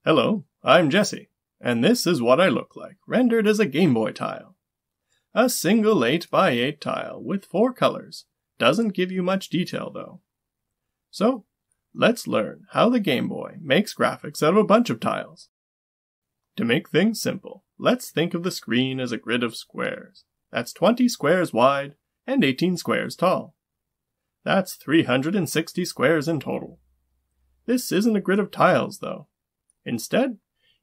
Hello, I'm Jesse, and this is what I look like, rendered as a Game Boy tile. A single 8x8 tile with 4 colors. Doesn't give you much detail though. So, let's learn how the Game Boy makes graphics out of a bunch of tiles. To make things simple, let's think of the screen as a grid of squares. That's 20 squares wide and 18 squares tall. That's 360 squares in total. This isn't a grid of tiles though. Instead,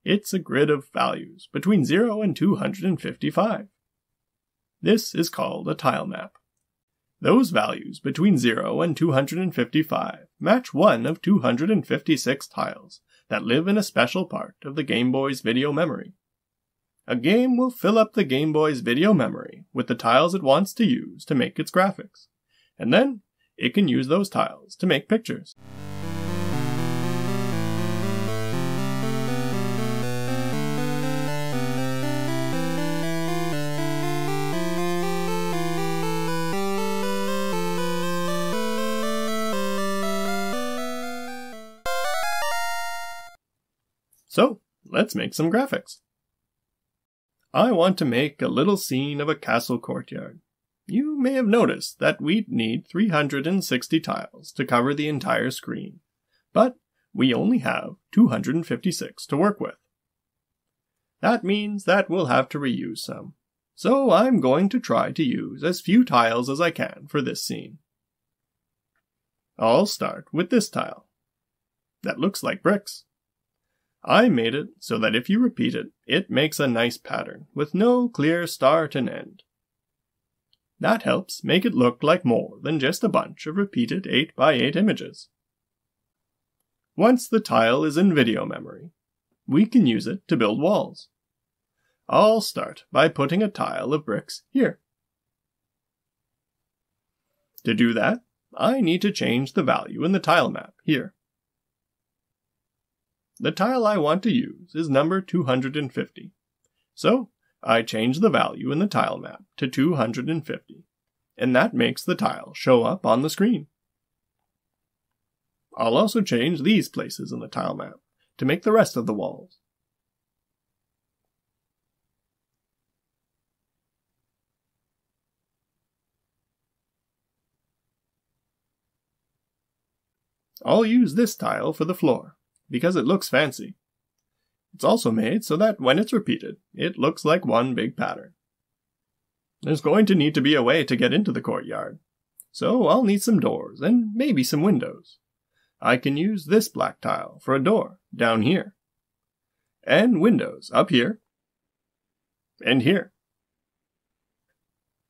it's a grid of values between 0 and 255. This is called a tile map. Those values between 0 and 255 match one of 256 tiles that live in a special part of the Game Boy's video memory. A game will fill up the Game Boy's video memory with the tiles it wants to use to make its graphics, and then it can use those tiles to make pictures. So, let's make some graphics. I want to make a little scene of a castle courtyard. You may have noticed that we'd need 360 tiles to cover the entire screen, but we only have 256 to work with. That means that we'll have to reuse some, so I'm going to try to use as few tiles as I can for this scene. I'll start with this tile. That looks like bricks. I made it so that if you repeat it, it makes a nice pattern with no clear start and end. That helps make it look like more than just a bunch of repeated 8x8 images. Once the tile is in video memory, we can use it to build walls. I'll start by putting a tile of bricks here. To do that, I need to change the value in the tile map here. The tile I want to use is number 250, so I change the value in the tile map to 250, and that makes the tile show up on the screen. I'll also change these places in the tile map to make the rest of the walls. I'll use this tile for the floor, because it looks fancy. It's also made so that when it's repeated, it looks like one big pattern. There's going to need to be a way to get into the courtyard, so I'll need some doors and maybe some windows. I can use this black tile for a door down here, and windows up here, and here.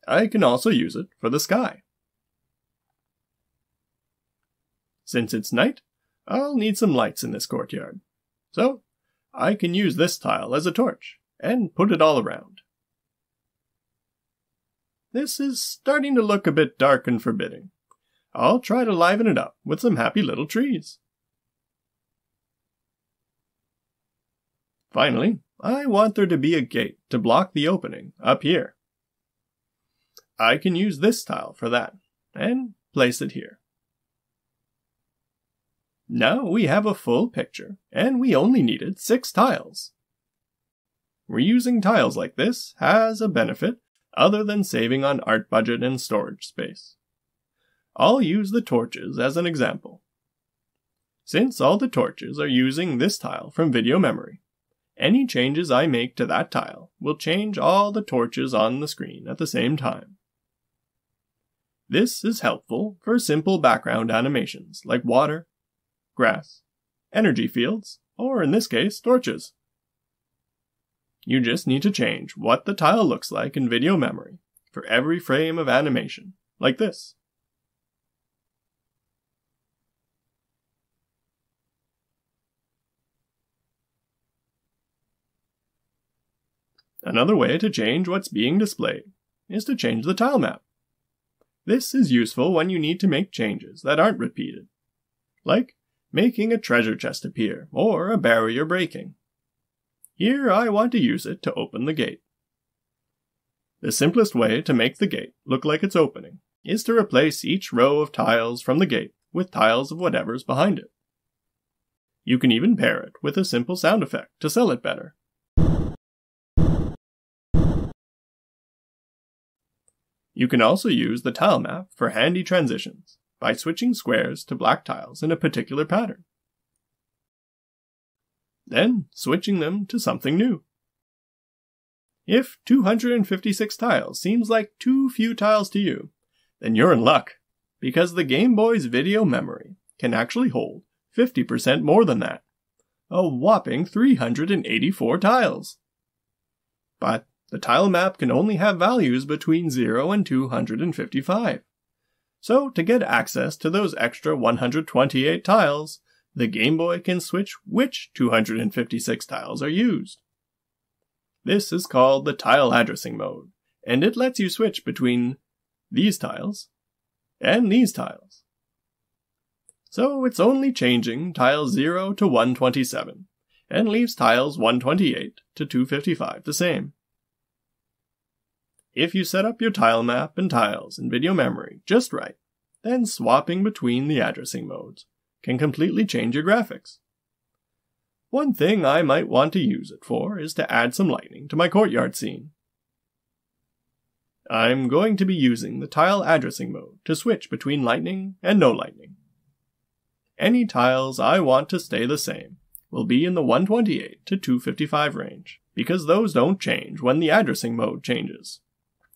I can also use it for the sky. Since it's night, I'll need some lights in this courtyard, so I can use this tile as a torch and put it all around. This is starting to look a bit dark and forbidding. I'll try to liven it up with some happy little trees. Finally, I want there to be a gate to block the opening up here. I can use this tile for that and place it here. Now we have a full picture, and we only needed 6 tiles. Reusing tiles like this has a benefit other than saving on art budget and storage space. I'll use the torches as an example. Since all the torches are using this tile from video memory, any changes I make to that tile will change all the torches on the screen at the same time. This is helpful for simple background animations like water, grass, energy fields, or in this case, torches. You just need to change what the tile looks like in video memory for every frame of animation, like this. Another way to change what's being displayed is to change the tile map. This is useful when you need to make changes that aren't repeated, like making a treasure chest appear, or a barrier breaking. Here I want to use it to open the gate. The simplest way to make the gate look like it's opening is to replace each row of tiles from the gate with tiles of whatever's behind it. You can even pair it with a simple sound effect to sell it better. You can also use the tile map for handy transitions by switching squares to black tiles in a particular pattern, then switching them to something new. If 256 tiles seems like too few tiles to you, then you're in luck, because the Game Boy's video memory can actually hold 50% more than that, a whopping 384 tiles. But the tile map can only have values between 0 and 255. So to get access to those extra 128 tiles, the Game Boy can switch which 256 tiles are used. This is called the tile addressing mode, and it lets you switch between these tiles and these tiles. So it's only changing tiles 0 to 127, and leaves tiles 128 to 255 the same. If you set up your tile map and tiles in video memory just right, then swapping between the addressing modes can completely change your graphics. One thing I might want to use it for is to add some lightning to my courtyard scene. I'm going to be using the tile addressing mode to switch between lightning and no lightning. Any tiles I want to stay the same will be in the 128 to 255 range, because those don't change when the addressing mode changes.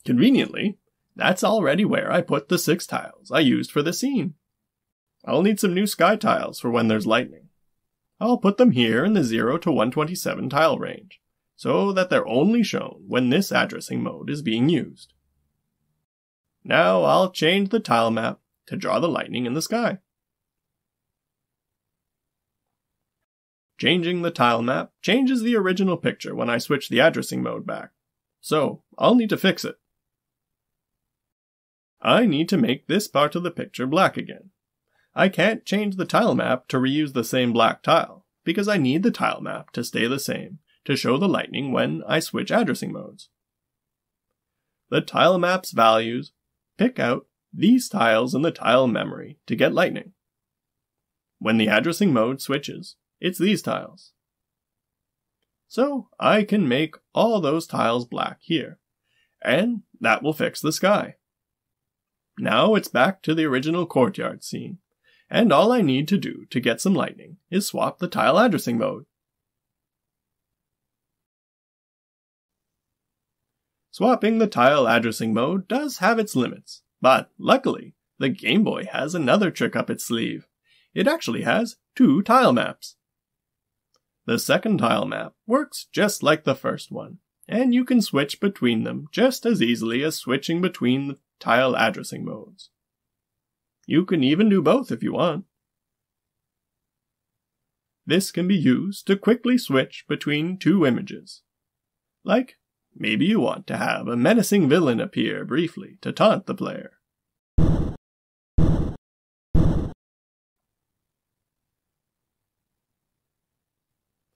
Conveniently, that's already where I put the 6 tiles I used for the scene. I'll need some new sky tiles for when there's lightning. I'll put them here in the 0 to 127 tile range, so that they're only shown when this addressing mode is being used. Now I'll change the tile map to draw the lightning in the sky. Changing the tile map changes the original picture when I switch the addressing mode back, so I'll need to fix it. I need to make this part of the picture black again. I can't change the tile map to reuse the same black tile, because I need the tile map to stay the same to show the lightning when I switch addressing modes. The tile map's values pick out these tiles in the tile memory to get lightning. When the addressing mode switches, it's these tiles. So I can make all those tiles black here, and that will fix the sky. Now it's back to the original courtyard scene, and all I need to do to get some lightning is swap the tile addressing mode. Swapping the tile addressing mode does have its limits, but luckily, the Game Boy has another trick up its sleeve. It actually has 2 tile maps. The second tile map works just like the first one, and you can switch between them just as easily as switching between the tile addressing modes. You can even do both if you want. This can be used to quickly switch between 2 images. Like, maybe you want to have a menacing villain appear briefly to taunt the player.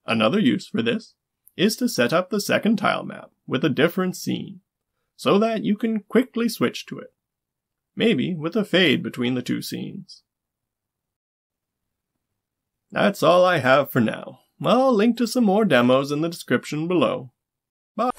Another use for this is to set up the second tile map with a different scene, so that you can quickly switch to it, maybe with a fade between the 2 scenes. That's all I have for now. I'll link to some more demos in the description below. Bye!